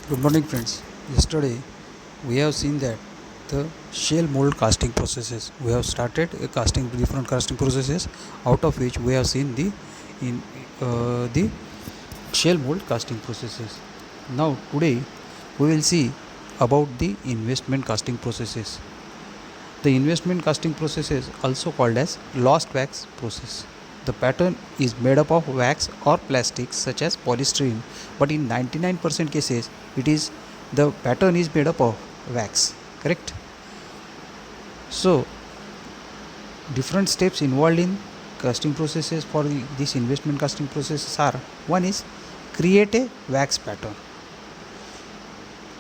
Good morning, friends. Yesterday we have seen that the shell mold casting processes. We have started a casting different casting processes, out of which we have seen in the shell mold casting processes. Now today we will see about the investment casting processes. The investment casting process is also called as lost wax process. The pattern is made up of wax or plastics such as polystyrene, but in 99% cases it is the pattern is made up of wax. Correct? So different steps involved in casting processes for this investment casting processes are: one is create a wax pattern.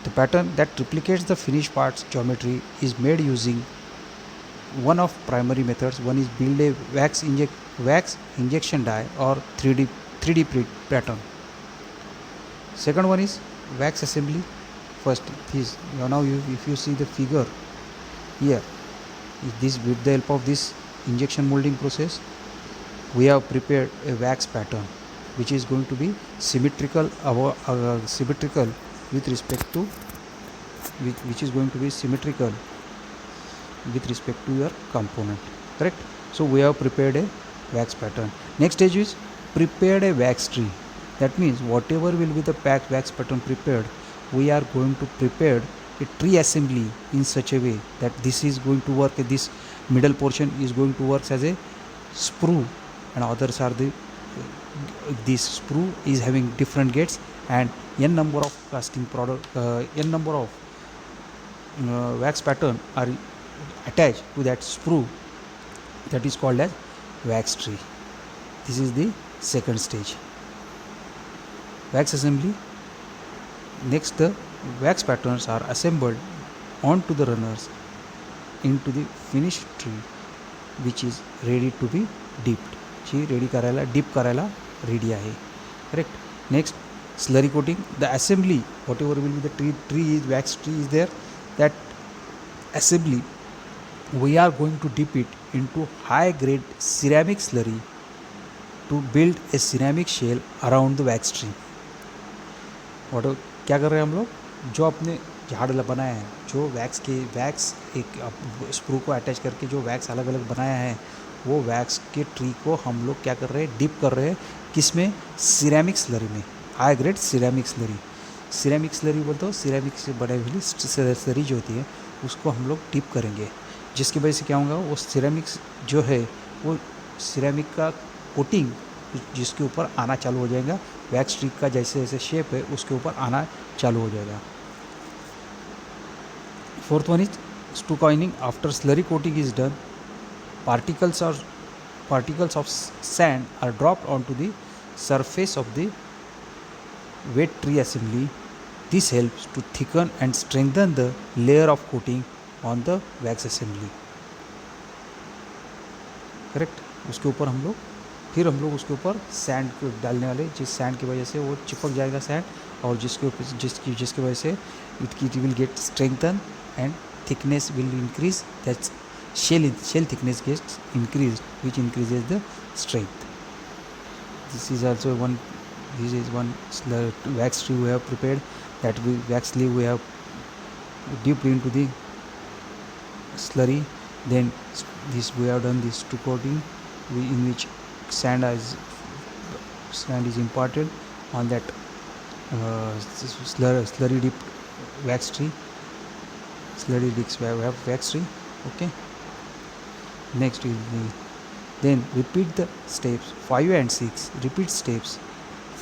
The pattern that replicates the finished parts geometry is made using one of primary methods. One is build a wax injection die or 3D pattern. Second one is wax assembly. First is if you see the figure here, this with the help of this injection molding process we have prepared a wax pattern which is going to be symmetrical with respect to which is going to be symmetrical with respect to your component. Correct? So we have prepared a wax pattern. Next stage is prepared a wax tree. That means whatever will be the wax pattern prepared, we are going to prepare a tree assembly in such a way that this is going to work, this middle portion is going to work as a sprue, and others are the this sprue is having different gates, and n number of casting product n number of wax pattern are attached to that sprue, that is called as wax tree. This is the second stage, wax assembly. Next, the wax patterns are assembled onto the runners into the finished tree which is ready to be dipped. जी ready करायला dip करायला ready आहे. Correct. Next, slurry coating. The assembly, whatever will be the tree is wax tree is there, that assembly we are going to dip it into high grade ceramic slurry to build a ceramic shell around the wax tree. और क्या कर रहे हैं हम लोग, जो अपने झाड़ बनाया है, जो वैक्स एक स्प्रू को अटैच करके जो वैक्स अलग अलग बनाया है, वो वैक्स के ट्री को हम लोग क्या कर रहे हैं, डिप कर रहे हैं. किस में? सिरेमिक स्लरी में, high grade ceramic slurry. Ceramic slurry बोलते हो, सिरेमिक से बने हुई स्लरी जो होती है उसको हम लोग डिप करेंगे, जिसकी वजह से क्या होगा, वो सिरेमिक्स जो है वो सिरेमिक का कोटिंग जिसके ऊपर आना चालू हो जाएगा, वैक्स ट्री का जैसे जैसे शेप है उसके ऊपर आना चालू हो जाएगा. Fourth one is stuccoing. After slurry coating is done, particles of sand are dropped onto the surface of the wet tree assembly. This helps to thicken and strengthen the layer of coating on the wax assembly. Correct. उसके ऊपर हम लोग उसके ऊपर sand को डालने वाले, जिस सैंड की वजह से वो चिपक जाएगा सैंड, और जिसकी वजह से it will get strengthen and thickness will increase, that shell thickness gets increased, which increases the strength. This is one wax tree we have prepared, that wax leaf we have dipped into the slurry. Then this we have done this two coating in which sand is imparted on that slurry dipped wax tree. Slurry dips we have wax tree. Okay. Next is then repeat the steps 5 and 6. Repeat steps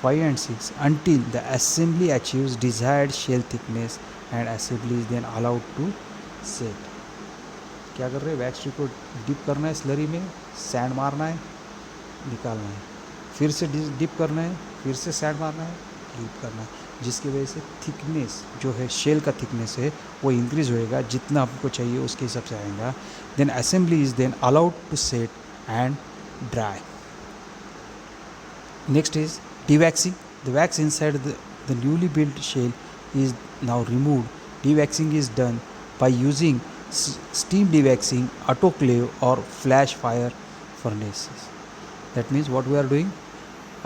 5 and 6 until the assembly achieves desired shell thickness and assembly is then allowed to set. क्या कर रहे हैं, wax tree को dip करना है slurry में, sand मारना है, निकालना है, फिर से डिप करना है, फिर से सैंड मारना है, डिप करना है, जिसकी वजह से थिकनेस जो है, शेल का थिकनेस है वो इंक्रीज होएगा, जितना आपको चाहिए उसके हिसाब से आएगा. Then assembly is then allowed to set and dry. Next is dewaxing. The wax inside the newly built shell is now removed. Dewaxing is done by using steam dewaxing, autoclave or flash fire furnaces. That means what we are doing,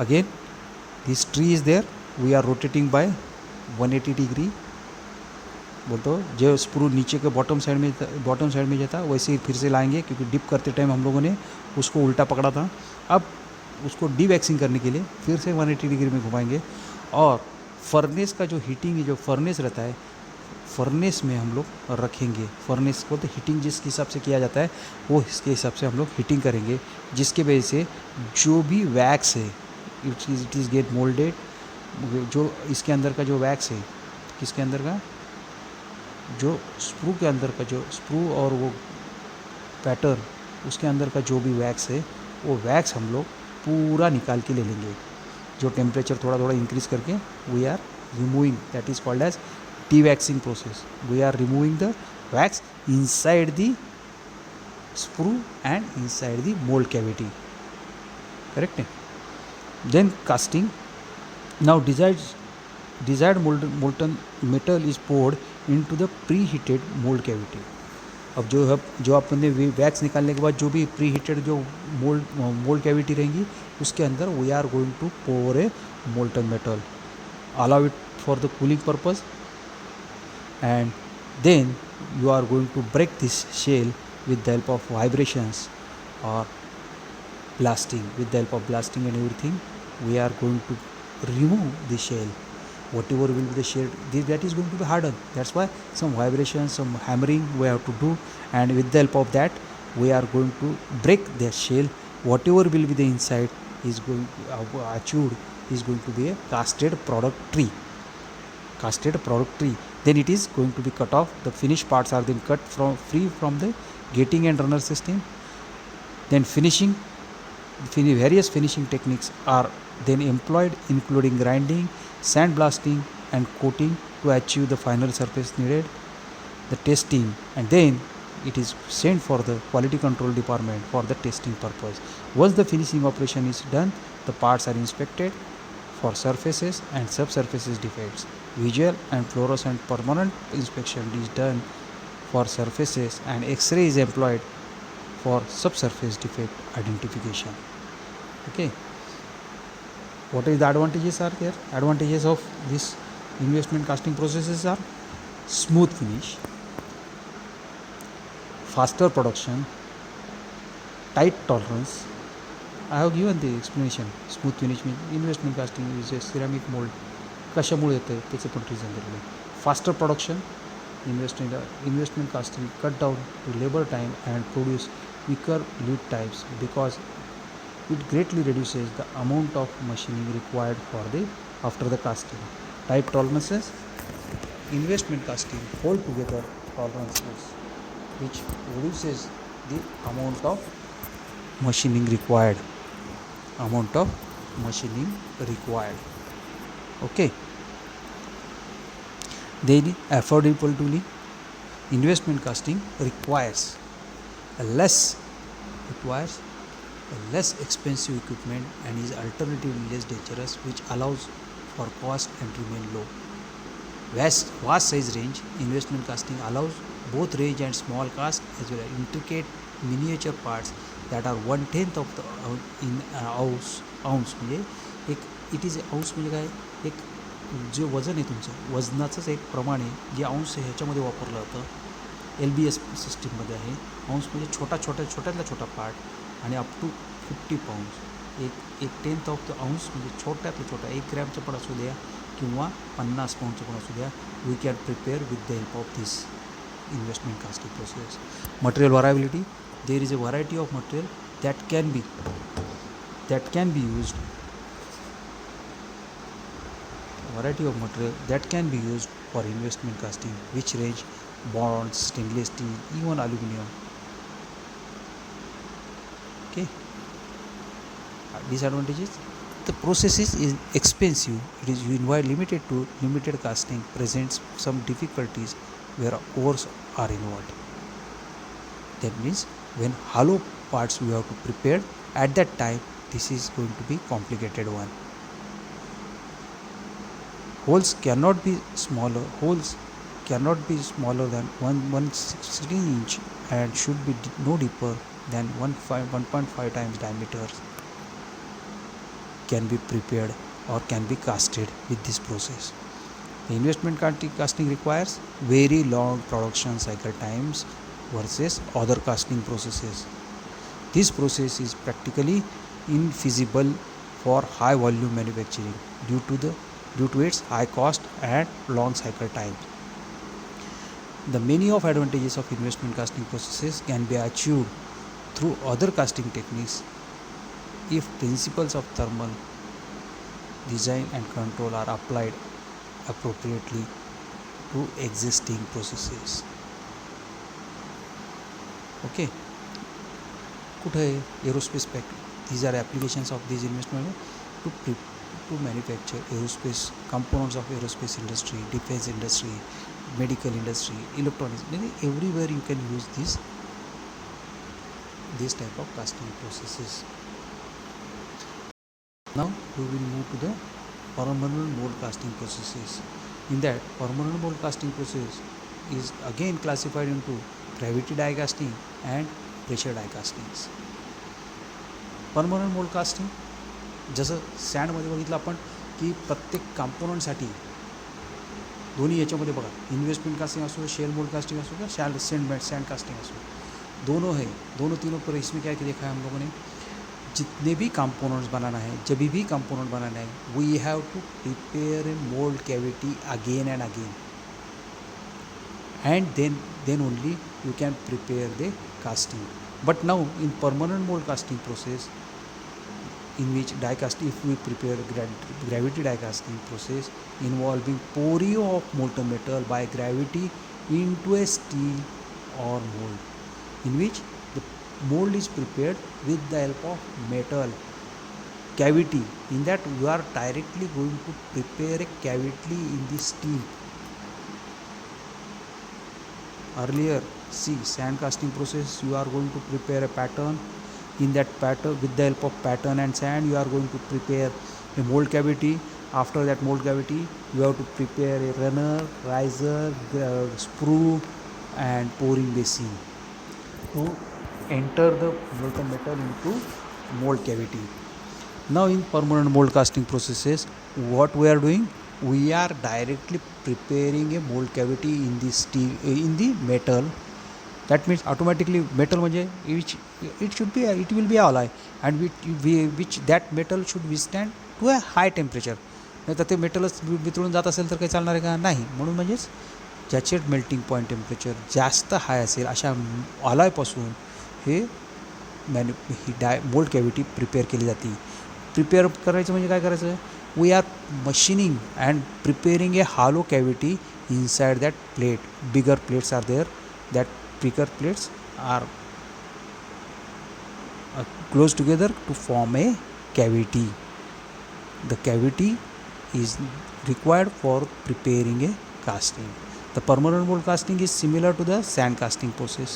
again this tree is there, we are rotating by 180 degree बोल तो जो screw नीचे के bottom side में जाता वैसे ही फिर से लाएंगे, क्योंकि डिप करते टाइम हम लोगों ने उसको उल्टा पकड़ा था। अब उसको डी वैक्सिंग करने के लिए फिर से 180 डिग्री में घुमाएंगे, और फर्नेस का जो हीटिंग जो फर्नेस रहता है, फर्नेस में हम लोग रखेंगे। फर्नेस को तो हीटिंग जिस हिसाब से किया जाता है वो इसके हिसाब से हम लोग हीटिंग करेंगे, जिसके वजह से जो भी वैक्स है इट इज़ गेट मोल्डेड। जो इसके अंदर का जो वैक्स है, किसके अंदर का, जो स्क्रू के अंदर का जो स्क्रू और वो पैटर्न, उसके अंदर का जो भी वैक्स है वो वैक्स हम लोग पूरा निकाल के ले लेंगे। जो टेम्परेचर थोड़ा थोड़ा इंक्रीज़ करके we are removing, that is called as de-waxing process. We are removing the wax inside the sprue and inside the mold cavity. Correct? Then casting. Now desired molten metal is poured into the preheated mold cavity. अब जो अपने wax निकालने के बाद जो भी preheated जो mould cavity रहेंगी उसके अंदर we are going to pour a molten metal, allow it for the cooling purpose, and then you are going to break this shell with the help of vibrations or blasting. With the help of blasting and everything, we are going to remove the shell. Whatever will be the shell, that is going to be hardened. That's why some vibrations, some hammering we have to do, and with the help of that we are going to break the shell. Whatever will be the inside is going achieved is going to be a casted product tree. Then it is going to be cut off. The finished parts are then cut free from the gating and runner system. Then various finishing techniques are then employed, including grinding, sandblasting and coating to achieve the final surface needed. The testing, and then it is sent for the quality control department for the testing purpose. Once the finishing operation is done, the parts are inspected for surfaces and subsurfaces defects. Visual and fluorescent permanent inspection is done for surfaces, and X-ray is employed for subsurface defect identification. Okay. What is the advantages are there? Advantages of this investment casting processes are smooth finish, faster production, tight tolerance. I have given the explanation. Smooth finish means investment casting is a ceramic mold. कशामुळे येतं आहे त्याचं पण reason दिलेलं आहे. Faster production, investment casting cut down to labour time and produce quicker lead times because it greatly reduces the amount of machining required for the after the casting. Type tolerances, investment casting hold together tolerances which reduces the amount of machining required. Okay. Then affordability, investment casting requires a less expensive equipment and is alternatively less dangerous, which allows for cost and remain low. Vast size range, investment casting allows both range and small cast as well as intricate miniature parts that are 1/10 of the ounce म्हणजे एक it is अंश म्हणजे काय, एक जे वजन आहे तुमचं वजनाचंच एक प्रमाण आहे जे अंश ह्याच्यामध्ये वापरलं जातं. LBS सिस्टीममध्ये आहे. अंश म्हणजे छोट्यातला छोटा पार्ट आणि अप टू 50 पाउंड्स. एक 10th ऑफ द अंश म्हणजे छोट्यातला छोटा 1 ग्रॅमचं पण असू द्या किंवा 50 पाउंडचं पण असू द्या. We can prepare with the help of this investment casting process. Material variability, there is a variety of material that can be used. For investment casting, which range bonds, stainless steel, even aluminum. Okay. Disadvantages, the process is expensive. It is limited casting presents some difficulties where ores are involved. That means when hollow parts we have to prepare at that time, this is going to be complicated one. Holes cannot be smaller than 1/16 inch and should be no deeper than 1.5 times diameter. Can be prepared or can be casted with this process. The investment casting requires very long production cycle times versus other casting processes. This process is practically infeasible for high volume manufacturing due to its high cost and long cycle time. The many of advantages of investment casting processes can be achieved through other casting techniques if principles of thermal design and control are applied appropriately to existing processes. Okay. कुठे आहे aerospace pack these are applications of these investment to manufacture aerospace components of aerospace industry, defense industry, medical industry, electronics. Everywhere you can use this type of casting processes. Now we will move to the permanent mold casting processes. In that, permanent mold casting process is again classified into gravity die casting and pressure die castings. Permanent mould casting जसं सँडमध्ये बघितलं आपण की प्रत्येक कॉम्पोनंटसाठी दोन्ही याच्यामध्ये बघा investment casting असो shell mould casting असो या सैंड कास्टिंग असो दोनों तीनों पर इसमें क्या देखा है हम लोगों ने जितने भी कंपोनेंट्स बनाना है जब भी कंपोनेंट बनाना है we have to prepare a mould cavity again and then only you can prepare the casting. But now in permanent mold casting process, in which die casting, if we prepare gravity die casting process involving pouring of molten metal by gravity into a steel or mold, in which the mold is prepared with the help of metal cavity. In that we are directly going to prepare a cavity in the steel. Earlier, see sand casting process, you are going to prepare a pattern. In that pattern, with the help of pattern and sand, you are going to prepare a mold cavity. After that mold cavity, you have to prepare a runner, riser, sprue and pouring basin to enter the molten metal into mold cavity. Now in permanent mold casting processes, what we are doing, we are directly preparing a mold cavity in the steel, in the metal. That means automatically metal म्हणजे it will be alloy and which that metal should withstand to a high temperature. नाही तर ते मेटलच वितळून जात असेल तर काही चालणार आहे का नाही. म्हणून म्हणजेच ज्याचे मेल्टिंग पॉईंट टेम्परेचर जास्त हाय असेल अशा अलॉयपासून ही मोल्ड कॅव्हिटी प्रिपेअर केली जाते. प्रिपेअर करायचं म्हणजे काय करायचं, we are machining and preparing a hollow cavity inside that plate. Bigger plates are there, that bigger plates are close together to form a cavity. The cavity is required for preparing a casting. The permanent mold casting is similar to the sand casting process.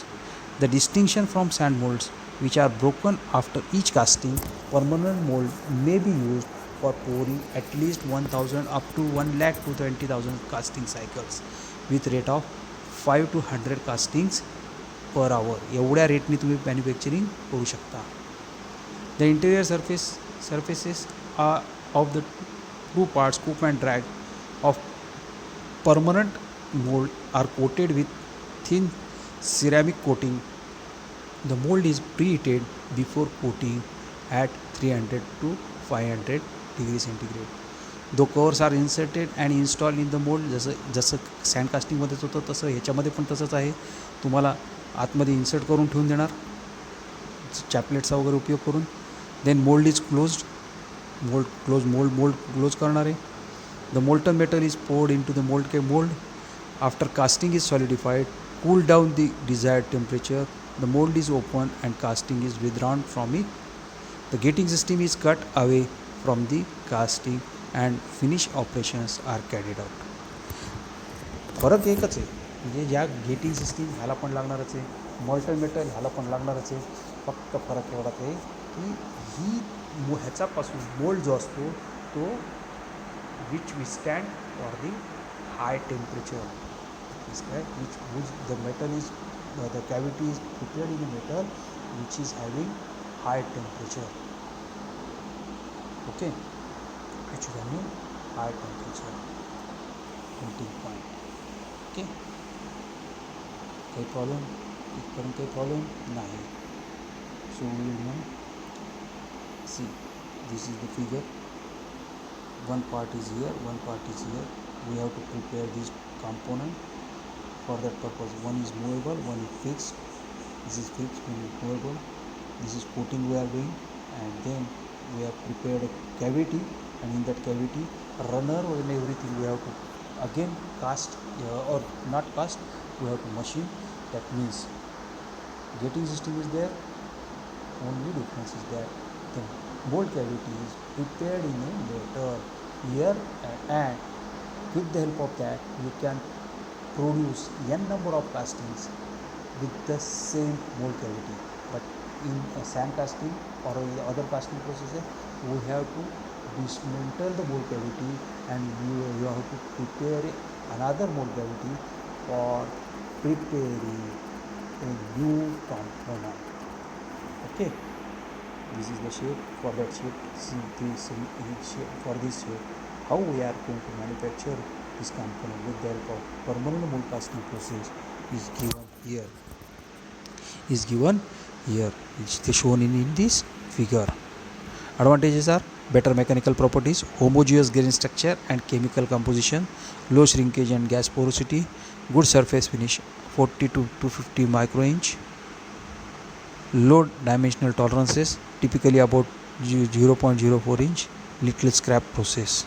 The distinction from sand molds, which are broken after each casting, permanent mold may be used for pouring at least 1000 up to 1,20,000 casting cycles with rate of 5 to 100 castings per hour. एवढ्या रेटने तुम्ही manufacturing करू शकता. The interior surfaces of the two parts, scoop and drag, of permanent mold are coated with thin ceramic coating. The mold is preheated before coating at 300 to 500 degrees centigrade. दो covers are inserted and install in the mould. जसं sand कास्टिंगमध्येच होतं तसं ह्याच्यामध्ये पण तसंच आहे. तुम्हाला आतमध्ये इन्सर्ट करून ठेवून देणार चॅपलेटचा वगैरे उपयोग करून. Then mould is closed, mould close करणार आहे. The molten metal is poured into the mould. After casting is solidified, cool down the desired temperature, the mould is open and casting is withdrawn from it. The gating system is cut away from the casting and finish operations are carried out. फरक एकच आहे, म्हणजे ज्या getting system ह्याला पण लागणारच आहे, मॉल्टन metal ह्याला पण लागणारच आहे. फक्त फरक एवढाच आहे की ही ह्याच्यापासून मोल्ड जो असतो तो विच विस्टँड for the high temperature. which the metal is the cavity is prepared in a metal which is having high temperature. Okay, which is having high temperature. Melting point. Okay, काही problem इथपर्यंत काही problem नाही. So we know see this is the figure. One part is here, one part is here. We have to prepare this component. For that purpose, one is movable, one is fixed. This is fixed, one is movable. This is coating we are doing, and then we have prepared a cavity, and in that cavity runner and everything we have to again cast, or not cast, we have to machine. That means getting system is there, only difference is that the mold cavity is prepared in a later here, and with the help of that you can produce n number of castings with the same mold cavity. But in a sand casting or other casting processes, we have to dismantle the mold cavity, and you have to prepare another mold cavity for preparing a new component. Okay, this is the shape. For that shape, for this shape, how we are going to manufacture this component with the help of permanent mold casting process is given here. It's shown in this figure. Advantages are better mechanical properties, homogeneous grain structure and chemical composition, low shrinkage and gas porosity, good surface finish 40 to 250 microinch, low dimensional tolerances typically about 0.04 inch, little scrap process.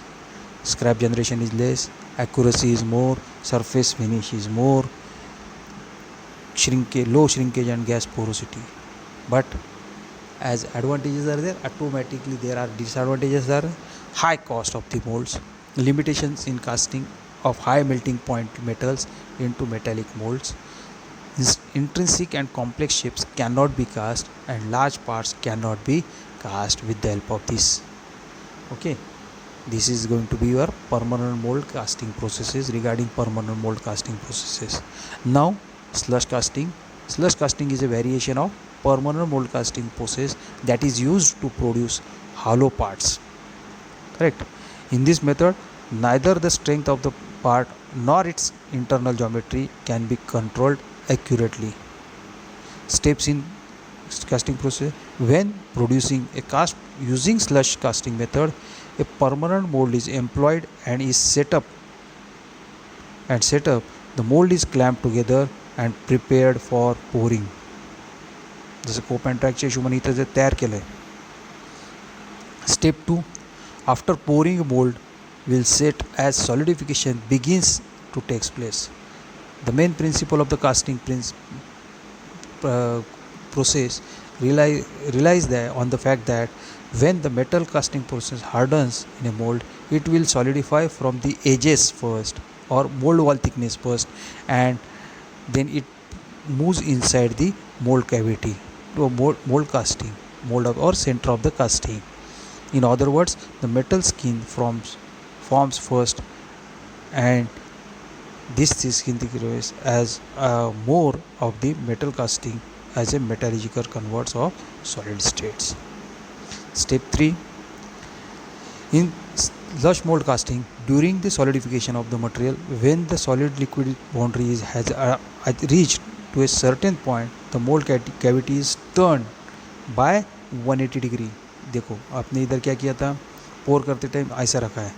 Scrap generation is less, accuracy is more, surface finish is more, low shrinkage and gas porosity. But as advantages are there, automatically there are disadvantages. Are high cost of the molds, limitations in casting of high melting point metals into metallic molds, intrinsic and complex shapes cannot be cast, and large parts cannot be cast with the help of this. Okay, this is going to be your permanent mold casting processes. Regarding permanent mold casting processes, now slush casting. Slush casting is a variation of permanent mold casting process that is used to produce hollow parts. Correct. In this method, neither the strength of the part nor its internal geometry can be controlled accurately. Steps in casting process: when producing a cast using slush casting method, a permanent mold is employed and is set up. The mold is clamped together and prepared for pouring. जसं कोप and ट्रॅकच्या हिशोबाने इथं जे तयार केलं आहे. Step 2, after pouring mould will set as solidification begins to takes place. The main principle of the casting process relies on the fact that when the metal casting process hardens in a mold, it will solidify from the edges first, or mold wall thickness first, and then it moves inside the mold cavity to a mold casting, or center of the casting. In other words, the metal skin forms first, and this skin degrades as more of the metal casting as a metallurgical converts of solid states. Step 3, in slush mold casting, during the solidification of the material, when the solid liquid boundary has reached to a certain point, the mold cavity is turned by 180 degree. देखो आपने इधर क्या किया था, पोर करते time ऐसा रखा है,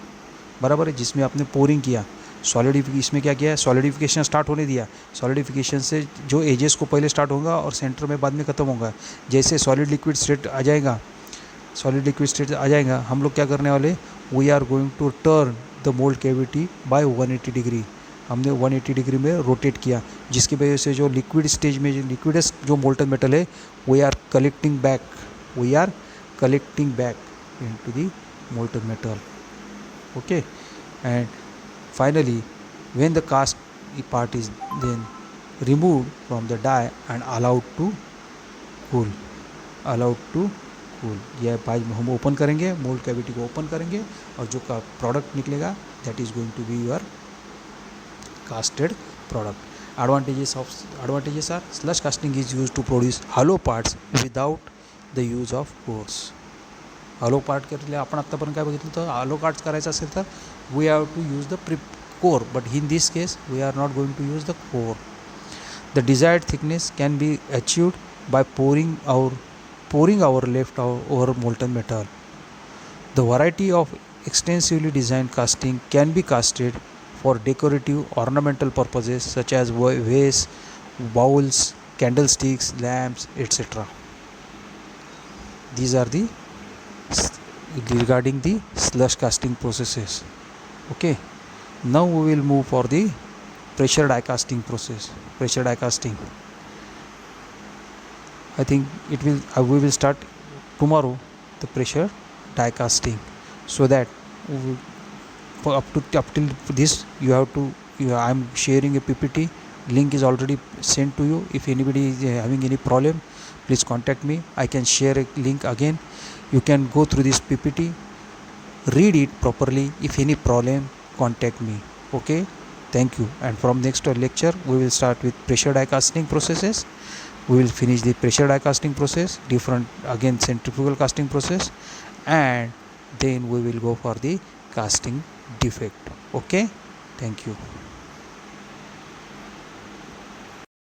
बराबर है. जिसमें आपने पोरिंग किया, इसमें क्या किया है, सॉलिडिफिकेशन स्टार्ट होने दिया. सॉलिडिफिकेशन से जो एजेस को पहले स्टार्ट होगा और सेंटर में बाद में ख़त्म होगा. जैसे सॉलिड लिक्विड स्टेट आ जाएगा, हम लोग क्या करने वाले, we are going to turn the mould cavity by 180 degree. हमने 180 डिग्री में रोटेट किया, जिसकी वजह से जो लिक्विड स्टेज में लिक्विडस जो मोल्टन मेटल है, we are collecting back into the molten metal. Okay, and finally when the cast part is then removed from the die and allowed to cool. यह pipe हम open करेंगे, mould cavity को open करेंगे, और जो का product निकलेगा that is going to be your casted product. Advantages are slush casting is used to produce hollow parts without the use of cores. hollow part के लिए आपण आत्तापर्यंत काय बघितलं होतं, hollow parts करायचं असेल तर we have to use the core, but in this case we are not going to use the core. The desired thickness can be achieved by pouring our left over molten metal. The variety of extensively designed casting can be casted for decorative ornamental purposes such as vase, bowls, candlesticks, lamps, etc. These are the regarding the slush casting processes. Okay, now we will move for the pressure die casting process. Pressure die casting, I think we will start tomorrow the pressure die casting, so that up till this you have to I am sharing a PPT. Link is already sent to you. If anybody is having any problem, please contact me. I can share a link again. You can go through this PPT, read it properly. If any problem, contact me. Okay, thank you. And from next lecture we will start with pressure die casting processes. We will finish the pressure die casting process, different again centrifugal casting process, and then we will go for the casting defect. Okay, thank you.